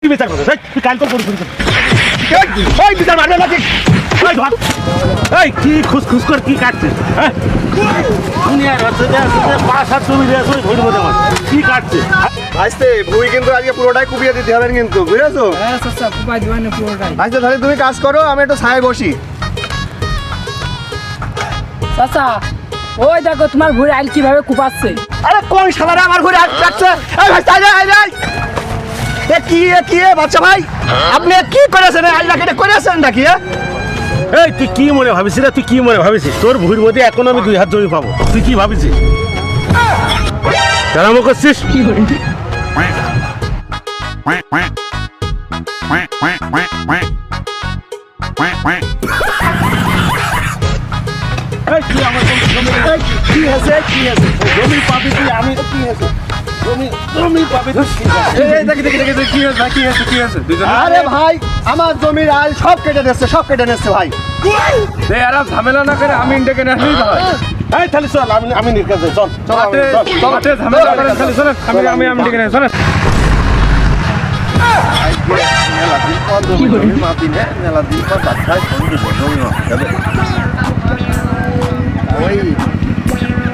কি বিচার করবে তুই কাল তো পরিশোধ কর ওই বিচার মারবে না ওই ধর এই কি খুশ কর কি কাটছিস হ্যাঁ দুনিয়ার হচ্ছে যে 5-7 জমি দিয়ে তুই ধরবো তোমার কি কাটছিস ভাইস্তে ভুই কিন্তু আজকে পুরোটাই কুপিয়ে দিতে হবে কিন্তু বুঝেছো? হ্যাঁ চাচা কুপাই দিবেন না পুরোটাই। ভাইস্তে তাহলে তুমি কাজ করো, আমি একটু ছায়ায় বসি। চাচা ওই দেখো তোমার ভুঁড়ি আইল কিভাবে কুপাচ্ছে। আরে কোন শালারা আমার ঘরে যাচ্ছে? এই ভাই তাই আই এ কি বাচ্চা ভাই আপনি কি করেছেন? আইলা কেটে করেছেন নাকি? এই তুই কি মনে ভাবিস রে তুই কি মনে ভাবিস তোর ভুঁড়ির মধ্যে এখন আমি 2 হাত জমি পাবো তুই কি ভাবিস কেরামো করছিস এই তুই আমার জমি কি হয়েছে জমি পাবি তুই আমি কি হয়েছে জমি পাবি তুই এই দেখি কি হয়েছে ভাই? কি হয়েছে আরে ভাই আমার জমির আইল সব কেটে নিচ্ছে ভাই। এরা ঝামেলা না করে আমি ডেকে নেই এই তাহলে চল আমি নির্কাজ যাই চল ঝামেলা করেন খালি শোনেন আমি ডেকে নেই শোনেন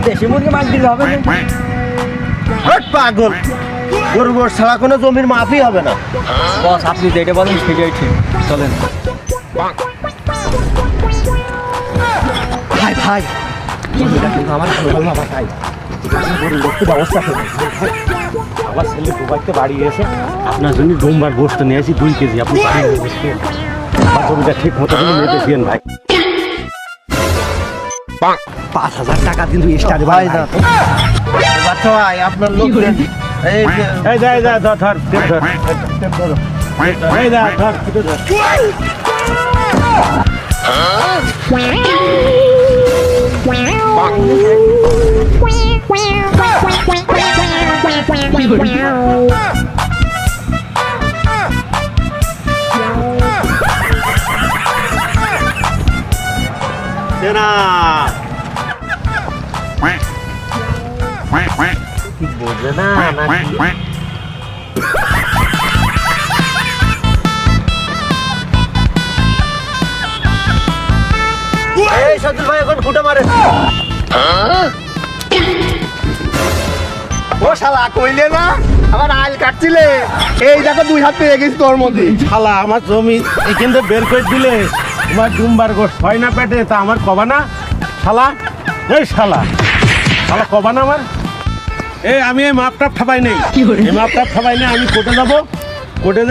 দেশি মুরগি মাছ দিলে হবে না। পাগল গরু গোর ছাড়া কোনো জমির মাফই হবে না বস আপনি যেটা বলেন সেটাই ঠিক, চলেন। ভাই জমিটা কিন্তু আমার ভালো না ভাই গরুর একটু ব্যবস্থা করুন আমার ছেলে দুবাইতে বাড়ি এসে আপনার জন্য ডোমবার গোস্ত নিয়ে আসি 2 কেজি আপনি বাড়ি নিয়ে বসতে আমার জমিটা ঠিক মতো মেপে দিয়েন ভাই 5,000 টাকা কিন্তু স্টার ভাই না বাচ্চা ভাই আপনার লোক এই যা ধর এই যা ধর না বোঝে না এই সজল ভাই এখন ফুটা মারে ও শালা কইলে না আমার আইল কাটছিলে, এই দেখো 2 হাত পেয়ে গেছি তোর মধ্যে। শালা আমার জমি এখান থেকে বের করে দিলে তোমার ডুমবার গোস হয় না পেটে তা আমার কবা না শালা এই শালা কবা না আমার আমি এই মাপটা ঠাপাই নেই আমি কোর্টে যাবো কোর্টে